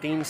3